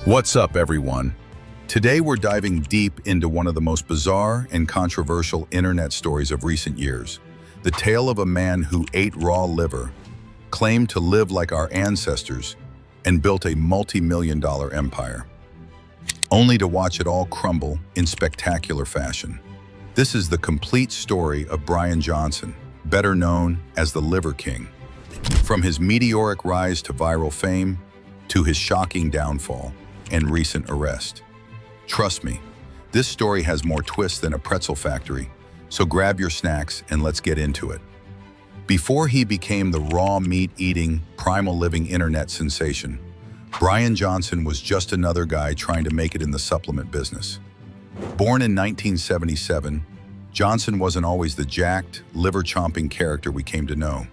What's up, everyone? Today we're diving deep into one of the most bizarre and controversial internet stories of recent years. The tale of a man who ate raw liver, claimed to live like our ancestors, and built a multi-million-dollar empire, only to watch it all crumble in spectacular fashion. This is the complete story of Brian Johnson, better known as the Liver King. From his meteoric rise to viral fame, to his shocking downfall and recent arrest. Trust me, this story has more twists than a pretzel factory, so grab your snacks and let's get into it. Before he became the raw meat-eating, primal living internet sensation, Brian Johnson was just another guy trying to make it in the supplement business. Born in 1977, Johnson wasn't always the jacked, liver-chomping character we came to know.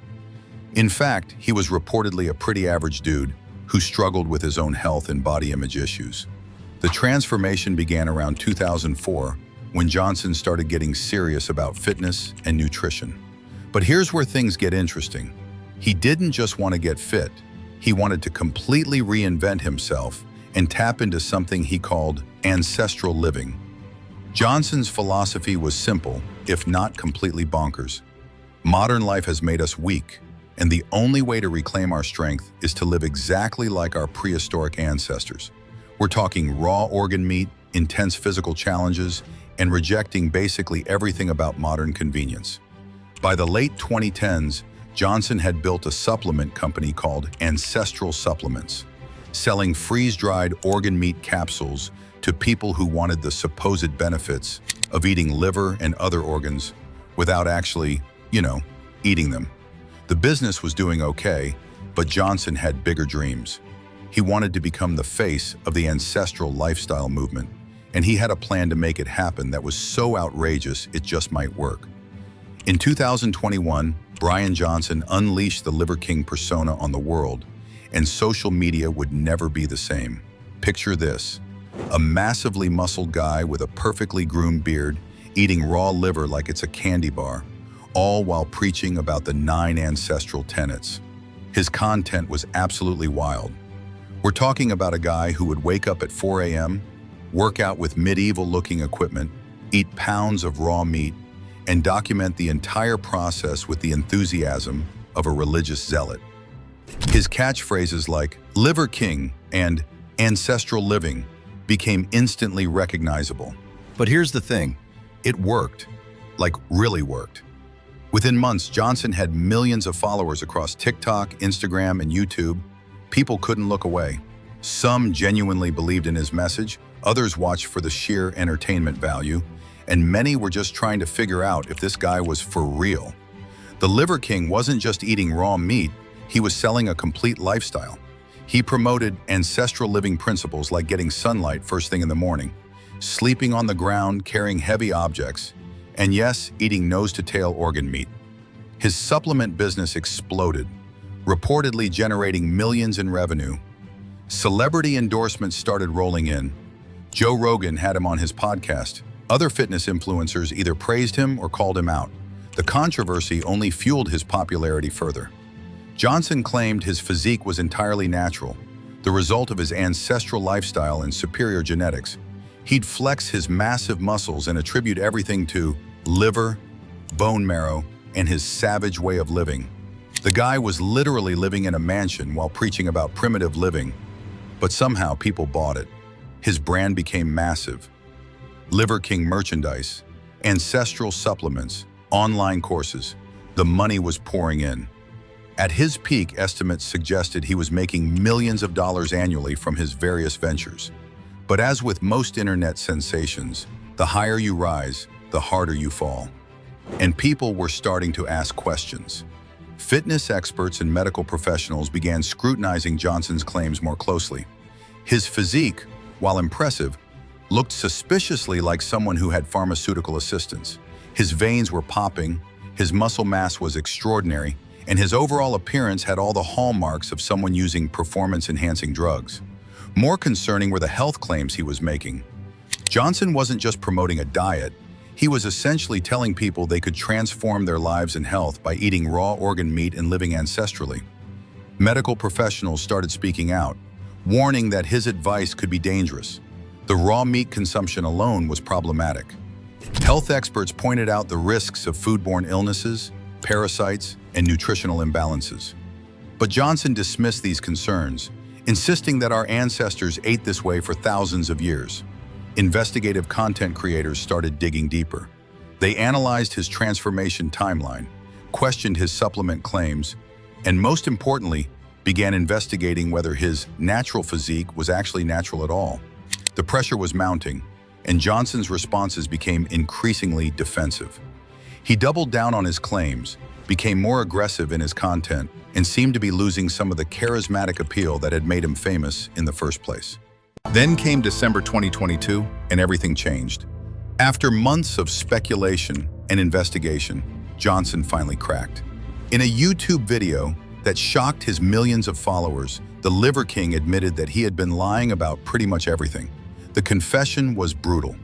In fact, he was reportedly a pretty average dude who struggled with his own health and body image issues. The transformation began around 2004 when Johnson started getting serious about fitness and nutrition. But here's where things get interesting. He didn't just want to get fit, he wanted to completely reinvent himself and tap into something he called ancestral living. Johnson's philosophy was simple, if not completely bonkers. Modern life has made us weak, and the only way to reclaim our strength is to live exactly like our prehistoric ancestors. We're talking raw organ meat, intense physical challenges, and rejecting basically everything about modern convenience. By the late 2010s, Johnson had built a supplement company called Ancestral Supplements, selling freeze-dried organ meat capsules to people who wanted the supposed benefits of eating liver and other organs without actually, eating them. The business was doing okay, but Johnson had bigger dreams. He wanted to become the face of the ancestral lifestyle movement, and he had a plan to make it happen that was so outrageous it just might work. In 2021, Brian Johnson unleashed the Liver King persona on the world, and social media would never be the same. Picture this: a massively muscled guy with a perfectly groomed beard, eating raw liver like it's a candy bar, all while preaching about the 9 ancestral tenets. His content was absolutely wild. We're talking about a guy who would wake up at 4 a.m., work out with medieval-looking equipment, eat pounds of raw meat, and document the entire process with the enthusiasm of a religious zealot. His catchphrases like Liver King and ancestral living became instantly recognizable. But here's the thing, it worked, like really worked. Within months, Johnson had millions of followers across TikTok, Instagram, and YouTube. People couldn't look away. Some genuinely believed in his message, others watched for the sheer entertainment value, and many were just trying to figure out if this guy was for real. The Liver King wasn't just eating raw meat, he was selling a complete lifestyle. He promoted ancestral living principles like getting sunlight first thing in the morning, sleeping on the ground, carrying heavy objects, and yes, eating nose-to-tail organ meat. His supplement business exploded, reportedly generating millions in revenue. Celebrity endorsements started rolling in. Joe Rogan had him on his podcast. Other fitness influencers either praised him or called him out. The controversy only fueled his popularity further. Johnson claimed his physique was entirely natural, the result of his ancestral lifestyle and superior genetics. He'd flex his massive muscles and attribute everything to liver, bone marrow, and his savage way of living. The guy was literally living in a mansion while preaching about primitive living, but somehow people bought it. His brand became massive. Liver King merchandise, ancestral supplements, online courses. The money was pouring in. At his peak, estimates suggested he was making millions of dollars annually from his various ventures. But as with most internet sensations, the higher you rise, the harder you fall. And people were starting to ask questions. Fitness experts and medical professionals began scrutinizing Johnson's claims more closely. His physique, while impressive, looked suspiciously like someone who had pharmaceutical assistance. His veins were popping, his muscle mass was extraordinary, and his overall appearance had all the hallmarks of someone using performance-enhancing drugs. More concerning were the health claims he was making. Johnson wasn't just promoting a diet, he was essentially telling people they could transform their lives and health by eating raw organ meat and living ancestrally. Medical professionals started speaking out. warning that his advice could be dangerous. The raw meat consumption alone was problematic. Health experts pointed out the risks of foodborne illnesses, parasites, and nutritional imbalances. But Johnson dismissed these concerns, insisting that our ancestors ate this way for thousands of years. Investigative content creators started digging deeper. They analyzed his transformation timeline, questioned his supplement claims, and most importantly, began investigating whether his natural physique was actually natural at all. The pressure was mounting, and Johnson's responses became increasingly defensive. He doubled down on his claims, became more aggressive in his content, and seemed to be losing some of the charismatic appeal that had made him famous in the first place. Then came December 2022, and everything changed. After months of speculation and investigation, Johnson finally cracked. In a YouTube video that shocked his millions of followers, the Liver King admitted that he had been lying about pretty much everything. The confession was brutal.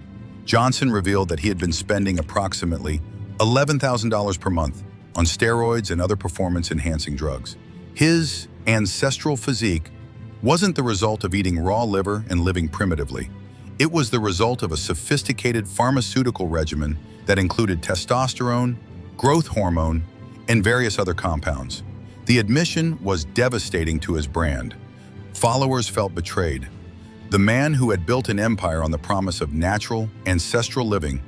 Johnson revealed that he had been spending approximately $11,000 per month on steroids and other performance-enhancing drugs. His ancestral physique wasn't the result of eating raw liver and living primitively. It was the result of a sophisticated pharmaceutical regimen that included testosterone, growth hormone, and various other compounds. The admission was devastating to his brand. Followers felt betrayed. The man who had built an empire on the promise of natural, ancestral living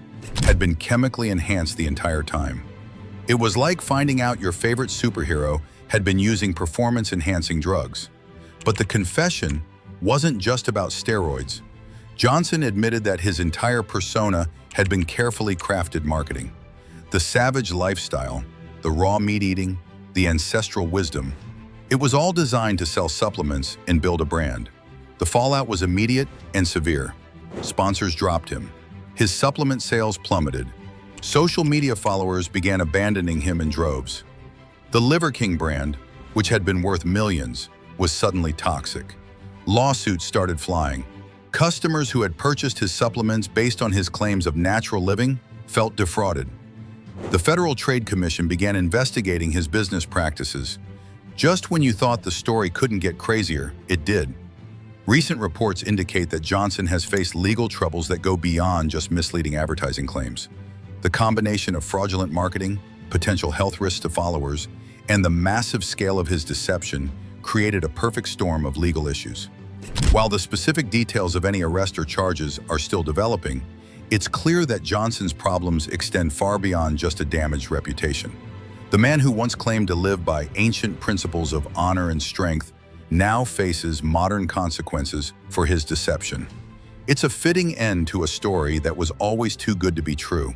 had been chemically enhanced the entire time. It was like finding out your favorite superhero had been using performance-enhancing drugs. But the confession wasn't just about steroids. Johnson admitted that his entire persona had been carefully crafted marketing. The savage lifestyle, the raw meat eating, the ancestral wisdom, it was all designed to sell supplements and build a brand. The fallout was immediate and severe. Sponsors dropped him. His supplement sales plummeted. Social media followers began abandoning him in droves. The Liver King brand, which had been worth millions, was suddenly toxic. Lawsuits started flying. Customers who had purchased his supplements based on his claims of natural living felt defrauded. The Federal Trade Commission began investigating his business practices. Just when you thought the story couldn't get crazier, it did. Recent reports indicate that Johnson has faced legal troubles that go beyond just misleading advertising claims. The combination of fraudulent marketing, potential health risks to followers, and the massive scale of his deception created a perfect storm of legal issues. While the specific details of any arrest or charges are still developing, it's clear that Johnson's problems extend far beyond just a damaged reputation. The man who once claimed to live by ancient principles of honor and strength now faces modern consequences for his deception. It's a fitting end to a story that was always too good to be true.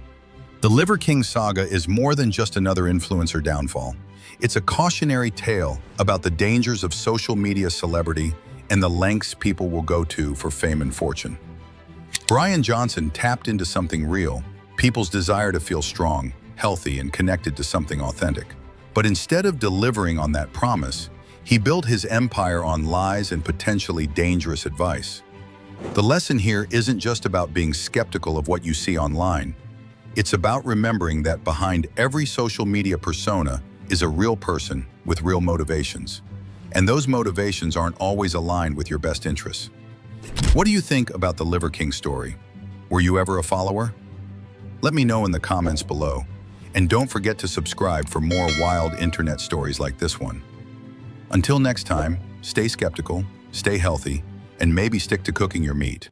The Liver King saga is more than just another influencer downfall. It's a cautionary tale about the dangers of social media celebrity and the lengths people will go to for fame and fortune. Brian Johnson tapped into something real, people's desire to feel strong, healthy, and connected to something authentic. But instead of delivering on that promise, he built his empire on lies and potentially dangerous advice. The lesson here isn't just about being skeptical of what you see online. It's about remembering that behind every social media persona is a real person with real motivations. And those motivations aren't always aligned with your best interests. What do you think about the Liver King story? Were you ever a follower? Let me know in the comments below. And don't forget to subscribe for more wild internet stories like this one. Until next time, stay skeptical, stay healthy, and maybe stick to cooking your meat.